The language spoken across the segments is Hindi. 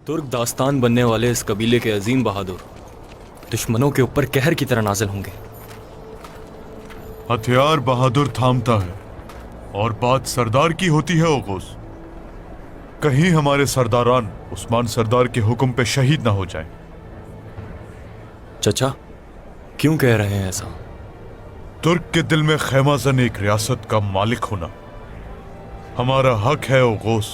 तुर्क दास्तान बनने वाले इस कबीले के अजीम बहादुर दुश्मनों के ऊपर कहर की तरह नाजिल होंगे। हथियार बहादुर थामता है और बात सरदार की होती है ओगोस। कहीं हमारे सरदारान उस्मान सरदार के हुक्म पे शहीद ना हो जाएं। चचा, क्यों कह रहे हैं ऐसा? तुर्क के दिल में खैमाजन एक रियासत का मालिक होना हमारा हक है ओगोस।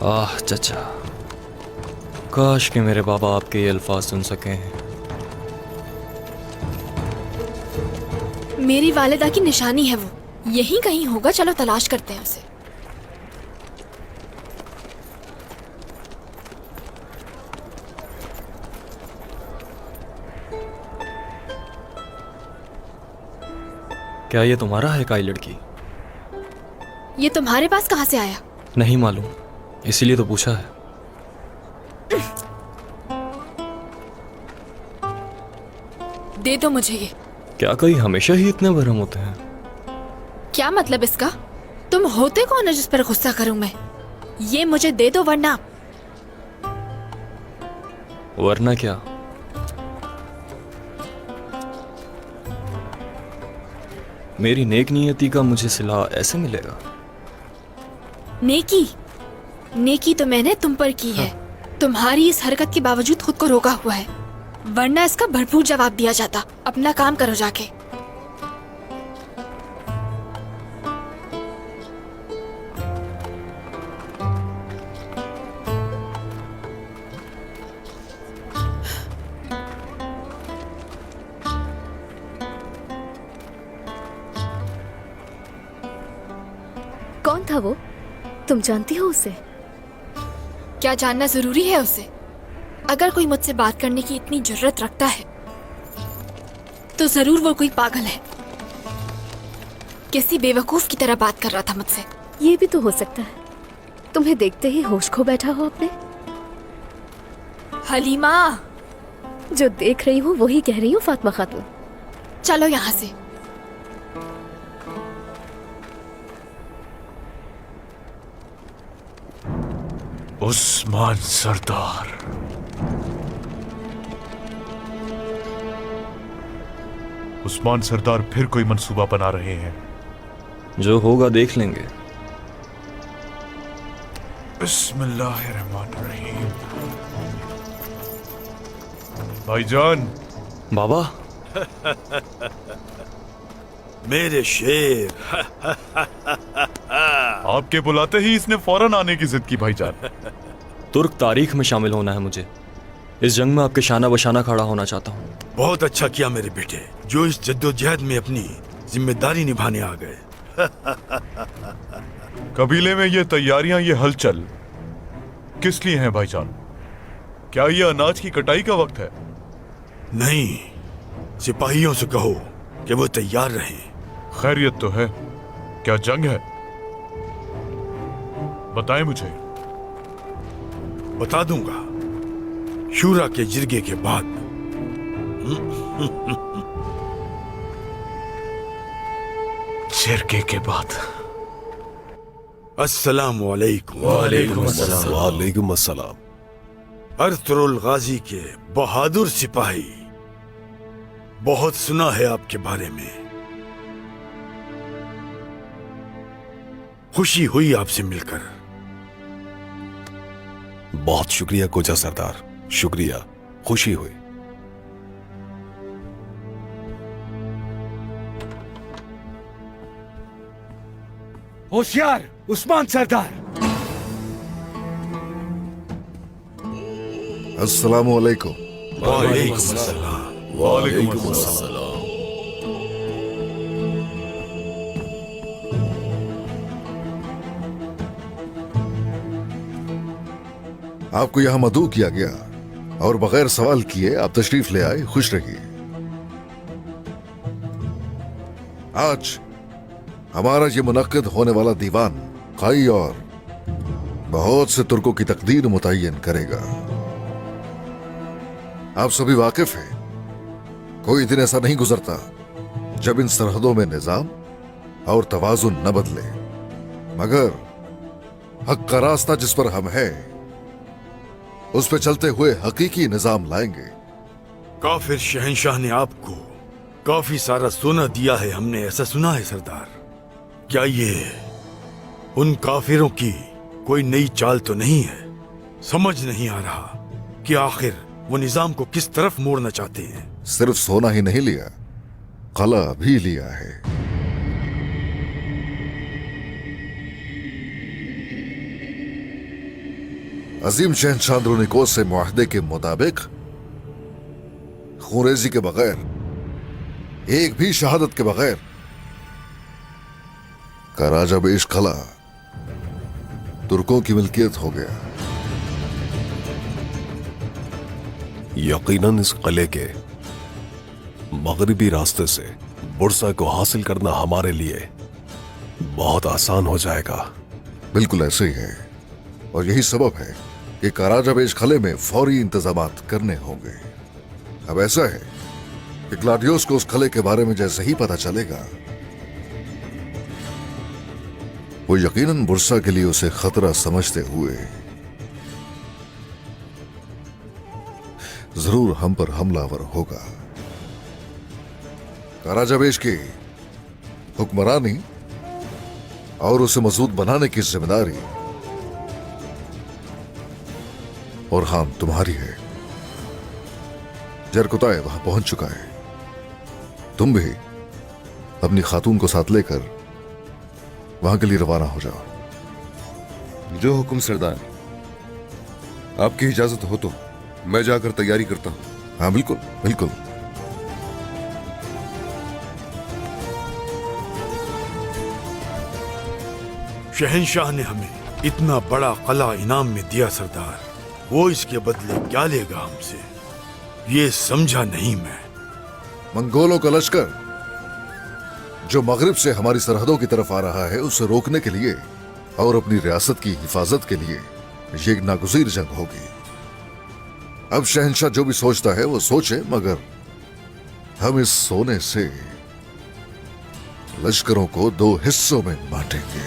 आह चचा, काश कि मेरे बाबा आपके ये अल्फाज सुन सकें। मेरी वालिदा की निशानी है वो, यहीं कहीं होगा। चलो तलाश करते हैं उसे। क्या ये तुम्हारा है काई लड़की? ये तुम्हारे पास कहाँ से आया? नहीं मालूम, इसीलिए तो पूछा है। दे दो मुझे ये। क्या कोई हमेशा ही इतने भरम होते हैं? क्या मतलब इसका? तुम होते कौन है जिस पर गुस्सा करूं मैं? ये मुझे दे दो वरना। वरना क्या? मेरी नेक नियति का मुझे सिला ऐसे मिलेगा? नेकी? नेकी तो मैंने तुम पर की है। तुम्हारी इस हरकत के बावजूद खुद को रोका हुआ है, वरना इसका भरपूर जवाब दिया जाता। अपना काम करो जाके। कौन था वो? तुम जानती हो उसे? क्या जानना जरूरी है उसे? अगर कोई मुझसे बात करने की इतनी जरूरत रखता है तो जरूर वो कोई पागल है। किसी बेवकूफ की तरह बात कर रहा था मुझसे। ये भी तो हो सकता है, तुम्हें देखते ही होश खो बैठा हो अपने। हलीमा, जो देख रही हूँ वही कह रही हूँ फातिमा खातून। चलो यहाँ से। उस्मान सरदार, उस्मान सरदार फिर कोई मंसूबा बना रहे हैं। जो होगा देख लेंगे। बिस्मिल्लाहिर्रहमानिर्रहीम। भाईजान। बाबा। मेरे शेर। आपके बुलाते ही इसने फौरन आने की जिद की भाईजान। तुर्क तारीख में शामिल होना है मुझे। इस जंग में आपके शाना बशाना खड़ा होना चाहता हूँ। बहुत अच्छा किया मेरे बेटे, जो इस जद्दोजहद में अपनी जिम्मेदारी निभाने आ गए। कबीले में ये तैयारियां, ये हलचल किस लिए हैं भाईजान? क्या ये अनाज की कटाई का वक्त है? नहीं, सिपाहियों से कहो कि वो तैयार रहें। खैरियत तो है? क्या जंग है? बताएं मुझे। बता दूंगा, शूरा के जिरगे के बाद। जिरगे के बाद। अस्सलामु अलैकुम। वालेकुम अस्सलाम। अर्तुरुल गाजी के बहादुर सिपाही, बहुत सुना है आपके बारे में। खुशी हुई आपसे मिलकर। बहुत शुक्रिया कोचा सरदार, शुक्रिया, खुशी हुई। होशियार उस्मान सरदार। अस्सलामु अलैकुम। वालेकुम अस्सलाम। वालेकुम अस्सलाम। आपको यहां मदऊ किया गया और बगैर सवाल किए आप तशरीफ ले आए, खुश रहिए। आज हमारा ये मुनक्किद होने वाला दीवान कई और बहुत से तुर्कों की तकदीर मुतय्यन करेगा। आप सभी वाकिफ हैं, कोई दिन ऐसा नहीं गुजरता जब इन सरहदों में निजाम और तवाजुन न बदले, मगर हक का रास्ता जिस पर हम हैं उस पे चलते हुए हकीकी निजाम लाएंगे। काफिर शहंशाह ने आपको काफी सारा सोना दिया है, हमने ऐसा सुना है सरदार। क्या ये उन काफिरों की कोई नई चाल तो नहीं है? समझ नहीं आ रहा कि आखिर वो निजाम को किस तरफ मोड़ना चाहते हैं। सिर्फ सोना ही नहीं लिया, कला भी लिया है। अजीम शहंशाह अंदरूनी से मुआहदे के मुताबिक खूरेजी के बगैर, एक भी शहादत के बगैर कराजाबेश कला तुर्कों की मिल्कियत हो गया। यकीनन इस किले के मगरिबी रास्ते से बुरसा को हासिल करना हमारे लिए बहुत आसान हो जाएगा। बिल्कुल ऐसे ही है, और यही सबब है कि कराजाबेश खले में फौरी इंतजामात करने होंगे। अब ऐसा है कि ग्लाडियोस को उस खले के बारे में जैसे ही पता चलेगा, वो यकीनन बुरसा के लिए उसे खतरा समझते हुए जरूर हम पर हमलावर होगा। कराजाबेश की हुक्मरानी और उसे मजबूत बनाने की जिम्मेदारी और हां तुम्हारी है। जरकुताए वहां पहुंच चुका है, तुम भी अपनी खातून को साथ लेकर वहां के लिए रवाना हो जाओ। जो हुक्म सरदार, आपकी इजाजत हो तो मैं जाकर तैयारी करता हूं। हाँ बिल्कुल बिल्कुल। शहंशाह ने हमें इतना बड़ा कला इनाम में दिया सरदार, वो इसके बदले क्या लेगा हमसे, ये समझा नहीं मैं। मंगोलों का लश्कर जो मगरिब से हमारी सरहदों की तरफ आ रहा है, उसे रोकने के लिए और अपनी रियासत की हिफाजत के लिए ये एक नागुज़ीर जंग होगी। अब शहंशाह जो भी सोचता है वो सोचे, मगर हम इस सोने से लश्करों को 2 हिस्सों में बांटेंगे।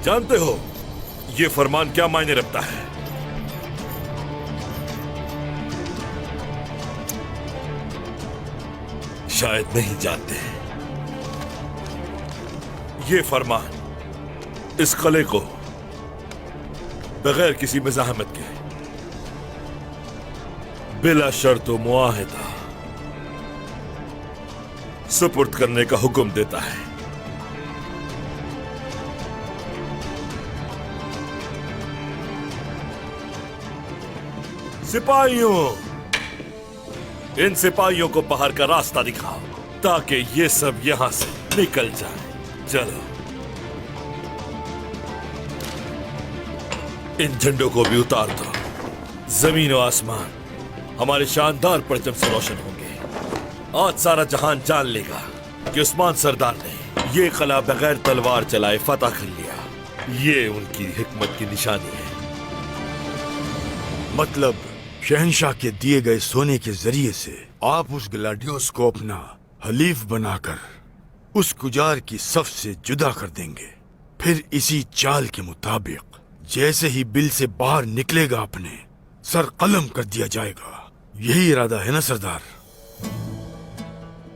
जानते हो ये फरमान क्या मायने रखता है? शायद नहीं जानते। ये फरमान इस किले को बगैर किसी मज़ाहमत के बिला शर्त व मुआहिदा सुपुर्द करने का हुक्म देता है। सिपाहियों, इन सिपाहियों को बाहर का रास्ता दिखाओ ताकि ये सब यहां से निकल जाए। चलो, इन झंडों को भी उतार दो। जमीन और आसमान हमारे शानदार परचम से रोशन होंगे। आज सारा जहान जान लेगा कि उस्मान सरदार ने ये किला बगैर तलवार चलाए फतह कर लिया। ये उनकी हिकमत की निशानी है। मतलब शहंशाह के दिए गए सोने के जरिए से आप उस ग्लाडियोस को अपना हलीफ बनाकर उस गुजार की सफ से जुदा कर देंगे। फिर इसी चाल के मुताबिक जैसे ही बिल से बाहर निकलेगा अपने सर कलम कर दिया जाएगा। यही इरादा है ना सरदार?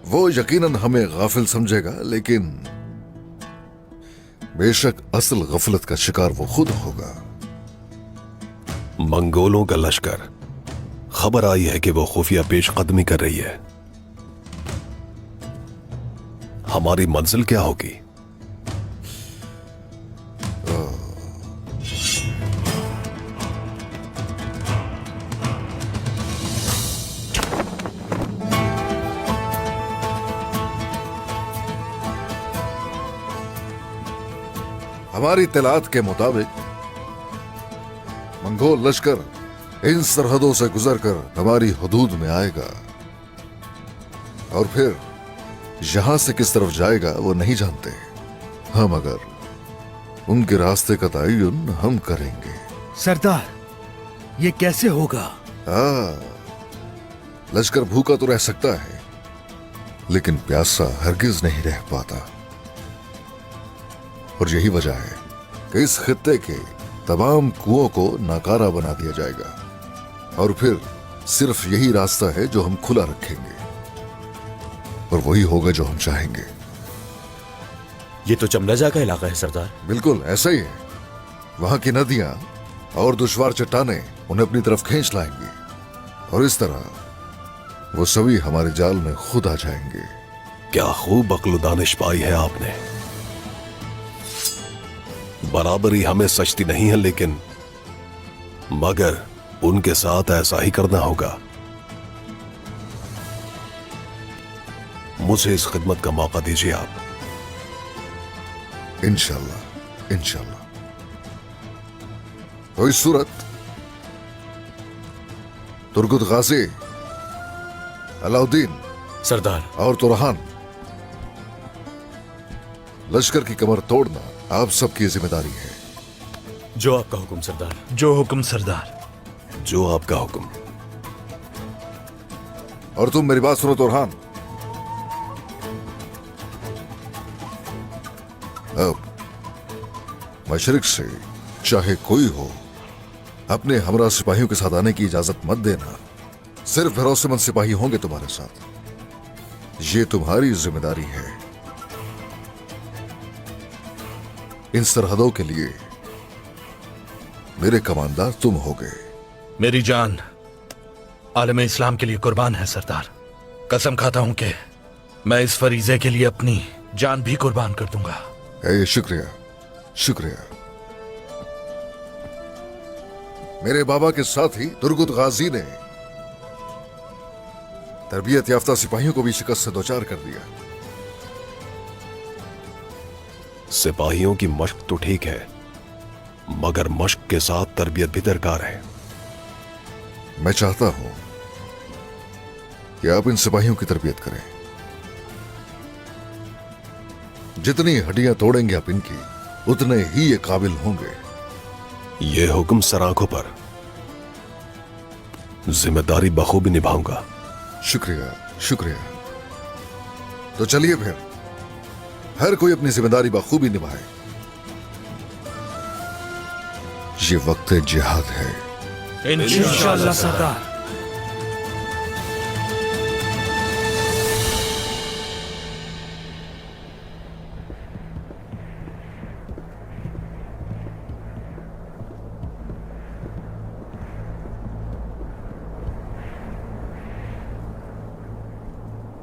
वो यकीनन हमें गाफिल समझेगा, लेकिन बेशक असल गफलत का शिकार वो खुद होगा। मंगोलों का लश्कर, खबर आई है कि वो खुफिया पेशकदमी कर रही है। हमारी मंजिल क्या होगी? हमारी इत्तलात के मुताबिक मंगोल लश्कर इन सरहदों से गुजरकर हमारी हुदूद में आएगा और फिर यहां से किस तरफ जाएगा वो नहीं जानते। हाँ, मगर उनके रास्ते का तयन हम करेंगे। सरदार, ये कैसे होगा? लश्कर भूखा तो रह सकता है, लेकिन प्यासा हरगिज नहीं रह पाता। और यही वजह है कि इस खित्ते के तमाम कुओं को नाकारा बना दिया जाएगा, और फिर सिर्फ यही रास्ता है जो हम खुला रखेंगे, और वही होगा जो हम चाहेंगे। ये तो चमराजा का इलाका है सरदार। बिल्कुल ऐसा ही है। वहां की नदियां और दुश्वार चट्टानें उन्हें अपनी तरफ खींच लाएंगी, और इस तरह वो सभी हमारे जाल में खुद आ जाएंगे। क्या खूब अक्ल दानिश पाई है आपने। बराबरी हमें सचती नहीं है, लेकिन मगर उनके साथ ऐसा ही करना होगा। मुझे इस खिदमत का मौका दीजिए आप। इंशाल्लाह, इंशाल्लाह। तो इस सूरत तुर्गुत गाजी, अलाउद्दीन सरदार, और तुरहान, लश्कर की कमर तोड़ना आप सबकी जिम्मेदारी है। जो आपका हुक्म सरदार। जो हुक्म सरदार। जो आपका हुक्म। और तुम मेरी बात सुनो तुरहान, अब मशरिक से चाहे कोई हो, अपने हमरा सिपाहियों के साथ आने की इजाजत मत देना। सिर्फ भरोसेमंद सिपाही होंगे तुम्हारे साथ। ये तुम्हारी जिम्मेदारी है। इन सरहदों के लिए मेरे कमांडर तुम होगे। मेरी जान आलम इस्लाम के लिए कुर्बान है सरदार। कसम खाता हूं कि मैं इस फरीजे के लिए अपनी जान भी कुर्बान कर दूंगा। शुक्रिया, शुक्रिया। मेरे बाबा के साथ ही तुर्गुत गाजी ने तरबियत याफ्ता सिपाहियों को भी शिकस्त से दोचार कर दिया। सिपाहियों की मश्क तो ठीक है, मगर मश्क के साथ तरबियत भी दरकार है। मैं चाहता हूं कि आप इन सिपाहियों की तरबियत करें। जितनी हड्डियां तोड़ेंगे आप इनकी, उतने ही ये काबिल होंगे। ये हुक्म सराखों पर। जिम्मेदारी बखूबी निभाऊंगा। शुक्रिया, शुक्रिया। तो चलिए फिर, हर कोई अपनी जिम्मेदारी बखूबी निभाए। ये वक्त जिहाद है। इंशाअल्लाह सरदार।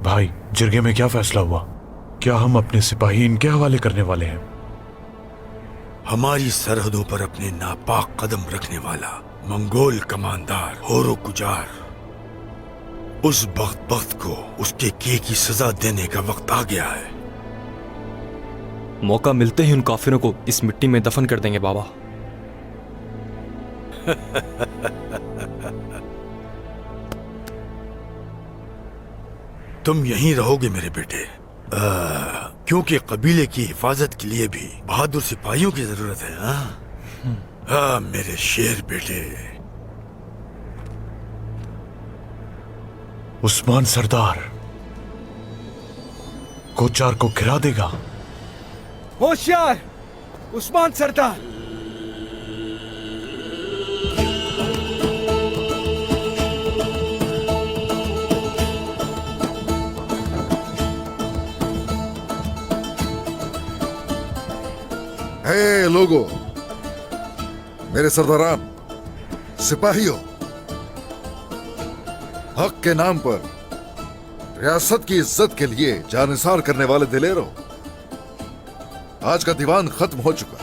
भाई, जिरगे में क्या फैसला हुआ? क्या हम अपने सिपाही इनके हवाले करने वाले हैं? हमारी सरहदों पर अपने नापाक कदम रखने वाला मंगोल कमांडर होरो गुजार, उस बख्त को उसके किए की सजा देने का वक्त आ गया है। मौका मिलते ही उन काफिरों को इस मिट्टी में दफन कर देंगे बाबा। तुम यहीं रहोगे मेरे बेटे, क्योंकि कबीले की हिफाजत के लिए भी बहादुर सिपाहियों की जरूरत है। हाँ मेरे शेर बेटे। उस्मान सरदार कोचार को गिरा देगा। होशियार उस्मान सरदार। हे लोगों, मेरे सरदारान, सिपाहियों, हक के नाम पर रियासत की इज्जत के लिए जानिसार करने वाले दिलेरों, आज का दीवान खत्म हो चुका।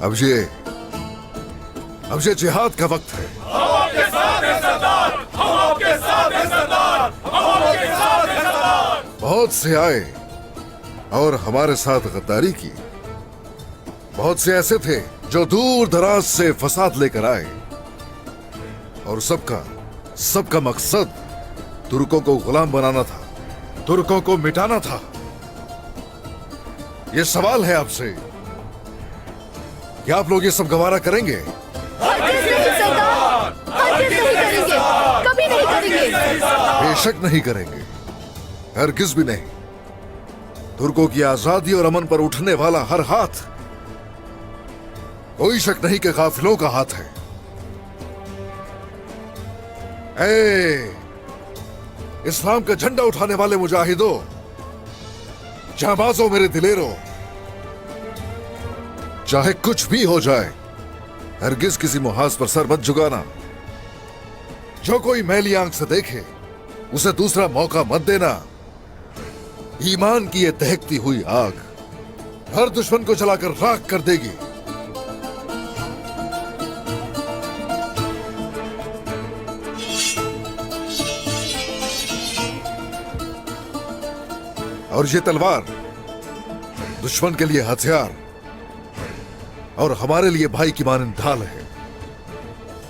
अब ये जिहाद का वक्त है। हम आपके साथ हैं सरदार, हम आपके साथ हैं सरदार, हम आपके साथ हैं सरदार। बहुत से आए और हमारे साथ गद्दारी की। बहुत से ऐसे थे जो दूर दराज से फसाद लेकर आए, और सबका मकसद तुर्कों को गुलाम बनाना था, तुर्कों को मिटाना था। यह सवाल है आपसे क्या आप लोग ये सब गवारा करेंगे? हरगिज़ नहीं सरदार, हरगिज़ नहीं करेंगे, कभी नहीं करेंगे। बेशक नहीं करेंगे, हरगिज भी नहीं। तुर्कों की आजादी और अमन पर उठने वाला हर हाथ, कोई शक नहीं कि काफिलों का हाथ है। ए, इस्लाम का झंडा उठाने वाले मुजाहिदों, जाबाजों, मेरे दिलेरों, चाहे कुछ भी हो जाए, हरगिज किसी मुहाज पर सर मत झुकाना। जो कोई मैली आंख से देखे उसे दूसरा मौका मत देना। ईमान की ये दहकती हुई आग हर दुश्मन को जलाकर राख कर देगी। और ये तलवार दुश्मन के लिए हथियार और हमारे लिए भाई की मानंद ढाल है।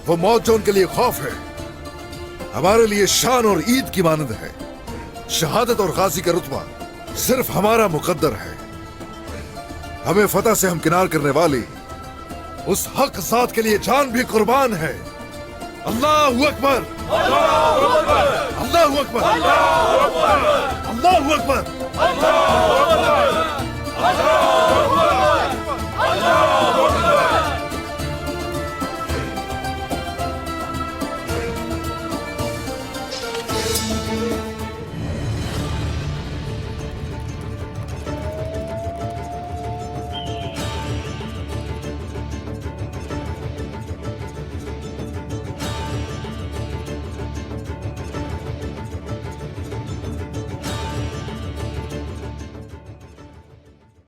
वो मौत जो उनके लिए खौफ है, हमारे लिए शान और ईद की मानंद है। शहादत और गाजी का रुतबा सिर्फ हमारा मुकद्दर है। हमें फतह से हमकिनार करने वाली उस हक ज़ात के लिए जान भी कुर्बान है। अल्लाहु अकबर, अल्लाहु अकबर, अल्लाहु अकबर, अल्लाहु अकबर।